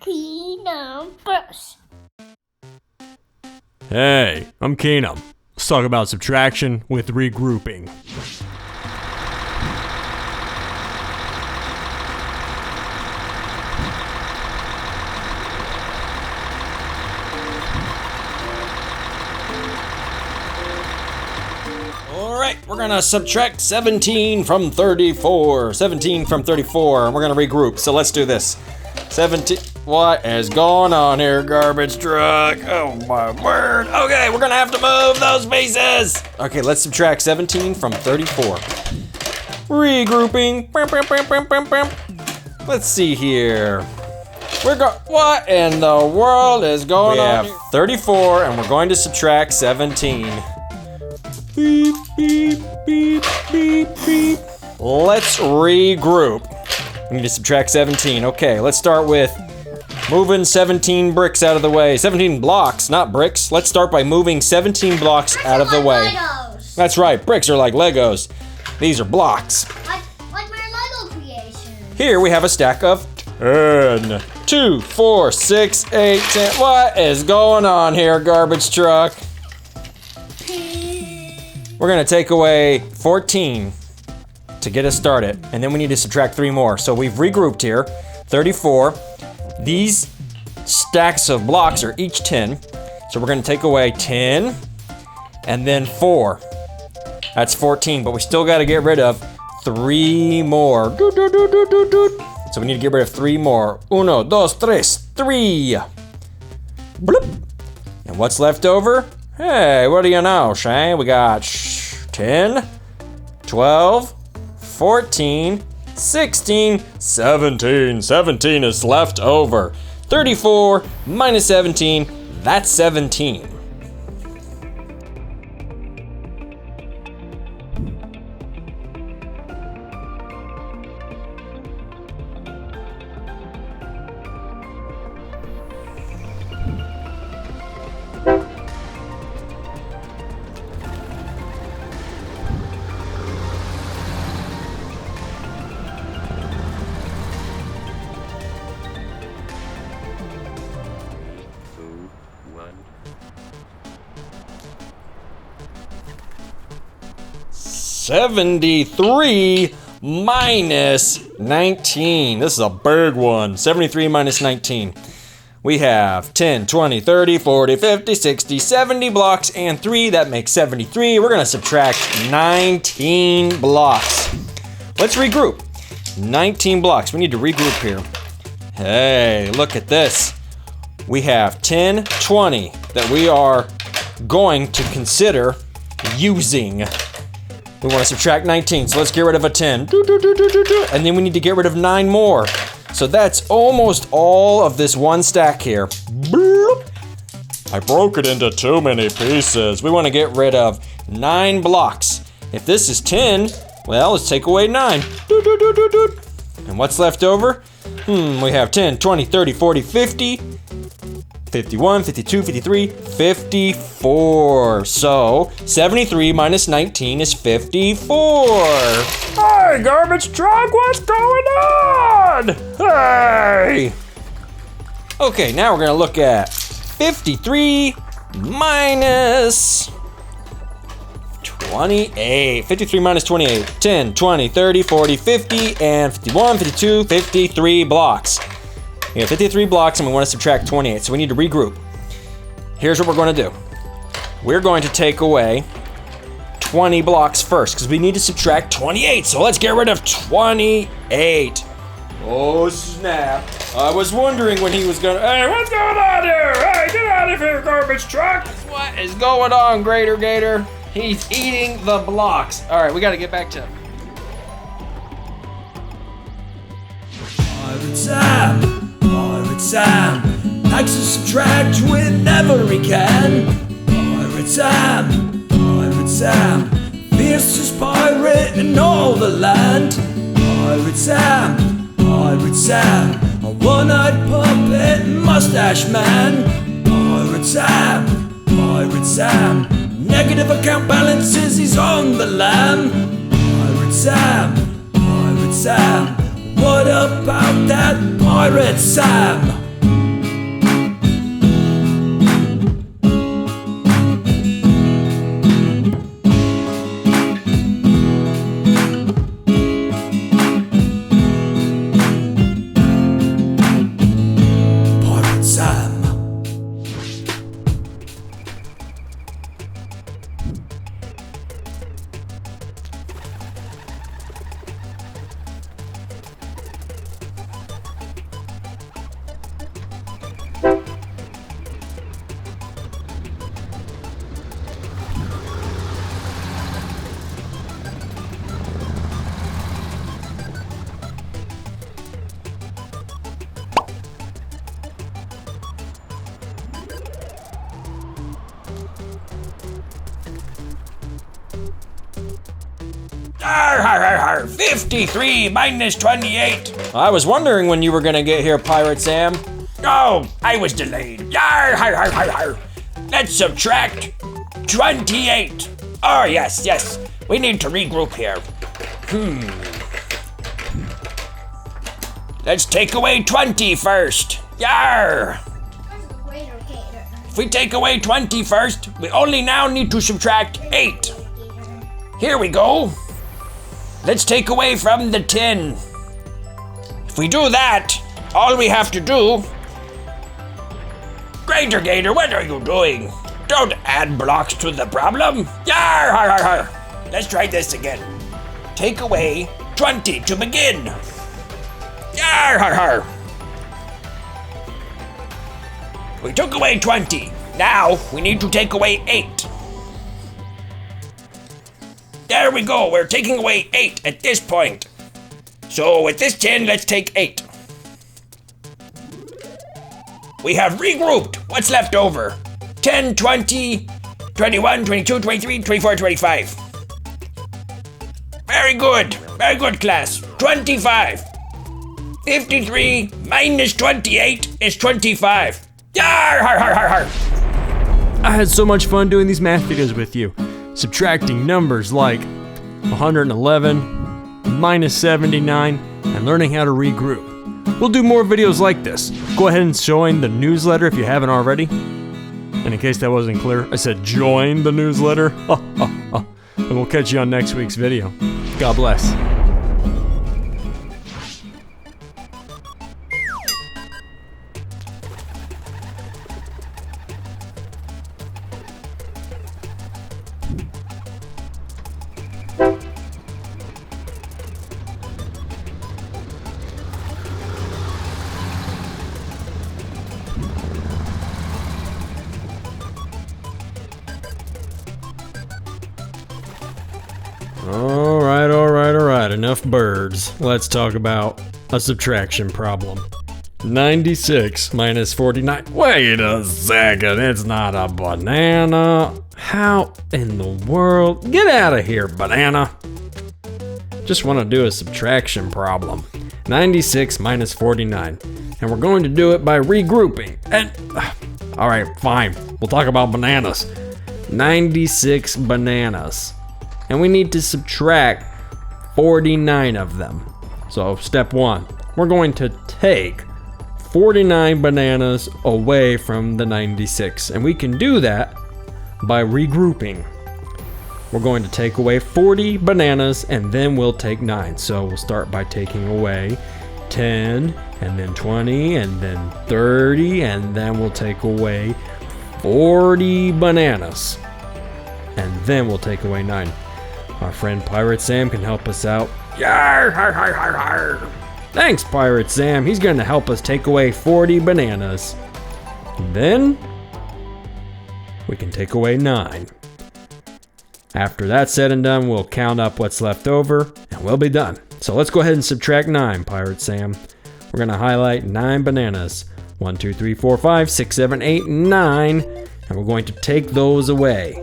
Keenumbers. Hey, I'm Keenum. Let's talk about subtraction with regrouping. Alright, we're gonna subtract 17 from 34. 17 from 34, and we're gonna regroup. So let's do this. 17. What is going on here, garbage truck? Oh my word. Okay, we're gonna have to move those pieces. Okay, let's subtract 17 from 34. Regrouping. Let's see here. What in the world is going on? We have 34 and we're going to subtract 17. Beep, beep, beep, beep, beep. Let's regroup. We need to subtract 17. Okay, let's start with moving 17 bricks out of the way. 17 blocks, not bricks. Let's start by moving 17 blocks out of the way. Legos. That's right, bricks are like Legos. These are blocks. Like my Lego creation. Here we have a stack of 10. 2, 4, 6, 8, 10. What is going on here, garbage truck? We're gonna take away 14 to get us started, and then we need to subtract 3 more. So we've regrouped here, 34. These stacks of blocks are each 10. So we're gonna take away 10 and then 4. That's 14, but we still gotta get rid of 3 more. So we need to get rid of 3 more. 1, 2, 3. Bloop. And what's left over? Hey, what do you know, Shane? We got 10, 12, 14, 16, 17. 17 is left over. 34 minus 17, that's 17. One. 73 minus 19. This is a big one. 73 minus 19. We have 10, 20, 30, 40, 50, 60, 70 blocks and 3. That makes 73. We're gonna subtract 19 blocks. Let's regroup. 19 blocks. We need to regroup here. Hey, look at this. We have 10, 20 that we are going to consider using. We want to subtract 19, so let's get rid of a 10. And then we need to get rid of 9 more. So that's almost all of this one stack here. Bloop. I broke it into too many pieces. We want to get rid of 9 blocks. If this is 10, well, let's take away 9. And what's left over? We have 10, 20, 30, 40, 50, 51, 52, 53, 54. So 73 minus 19 is 54. Hey, garbage truck, what's going on? Hey! Okay, now we're gonna look at 53 minus 28. 53 minus 28. 10, 20, 30, 40, 50, and 51, 52, 53 blocks. We have 53 blocks and we want to subtract 28, so we need to regroup. Here's what we're going to do. We're going to take away 20 blocks first because we need to subtract 28, so let's get rid of 28. Oh snap. I was wondering when he was gonna, hey, what's going on here? Hey, get out of here, garbage truck. What is going on, Grater Gator? He's eating the blocks. All right, we got to get back to him. Pirate Sam likes to subtract whenever he can. Pirate Sam, fiercest pirate in all the land. Pirate Sam, a one-eyed puppet mustache man. Pirate Sam, negative account balances, he's on the lam. Pirate Sam, what about that Pirate Sam? Pirate Sam. har, har. 53 minus 28. I was wondering when you were gonna get here, Pirate Sam. Oh, I was delayed. Yar, har, har, har, har. Let's subtract 28. Oh, yes, yes. We need to regroup here. Let's take away 20 first. Yar. If we take away 20 first, we only now need to subtract 8. Here we go. Let's take away from the 10. If we do that, all we have to do... Greater Gator, what are you doing? Don't add blocks to the problem. Yar, har, har, har. Let's try this again. Take away 20 to begin. Yar, har, har. We took away 20. Now we need to take away 8. There we go. We're taking away 8 at this point. So with this 10, let's take 8. We have regrouped. What's left over? 10, 20, 21, 22, 23, 24, 25. Very good. Very good, class. 25. 53 minus 28 is 25. Yar, har, har, har, har. I had so much fun doing these math videos with you, subtracting numbers like 111, minus 79, and learning how to regroup. We'll do more videos like this. Go ahead and join the newsletter if you haven't already. And in case that wasn't clear, I said join the newsletter. And we'll catch you on next week's video. God bless. Alright, enough birds. Let's talk about a subtraction problem. 96 minus 49. Wait a second, it's not a banana. How in the world? Get out of here, banana. Just want to do a subtraction problem. 96 minus 49. And we're going to do it by regrouping. And, alright, fine. We'll talk about bananas. 96 bananas. And we need to subtract 49 of them. So step 1, we're going to take 49 bananas away from the 96. And we can do that by regrouping. We're going to take away 40 bananas and then we'll take 9. So we'll start by taking away 10 and then 20 and then 30 and then we'll take away 40 bananas. And then we'll take away 9. Our friend Pirate Sam can help us out. Yar, har, har, har, har. Thanks, Pirate Sam. He's going to help us take away 40 bananas. And then we can take away 9. After that's said and done, we'll count up what's left over and we'll be done. So let's go ahead and subtract 9, Pirate Sam. We're going to highlight 9 bananas. 1, 2, 3, 4, 5, 6, 7, 8, 9. And we're going to take those away.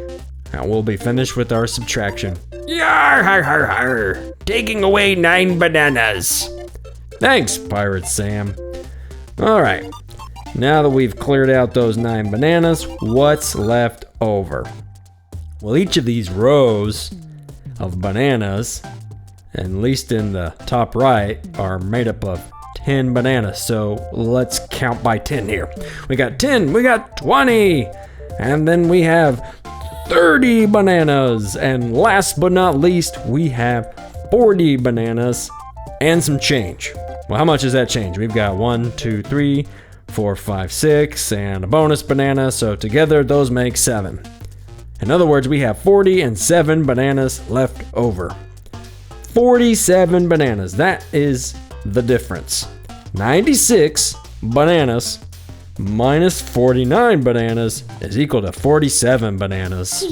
And we'll be finished with our subtraction. Yar, har, har, har. Taking away 9 bananas. Thanks, Pirate Sam. Alright, now that we've cleared out those 9 bananas, what's left over? Well, each of these rows of bananas, at least in the top right, are made up of 10 bananas. So let's count by 10 here. We got 10, we got 20, and then we have 30 bananas, and last but not least, we have 40 bananas and some change. Well, how much is that change? We've got 1, 2, 3, 4, 5, 6, and a bonus banana, so together those make 7. In other words, we have 40 and 7 bananas left over. 47 bananas, that is the difference. 96 bananas minus 49 bananas is equal to 47 bananas.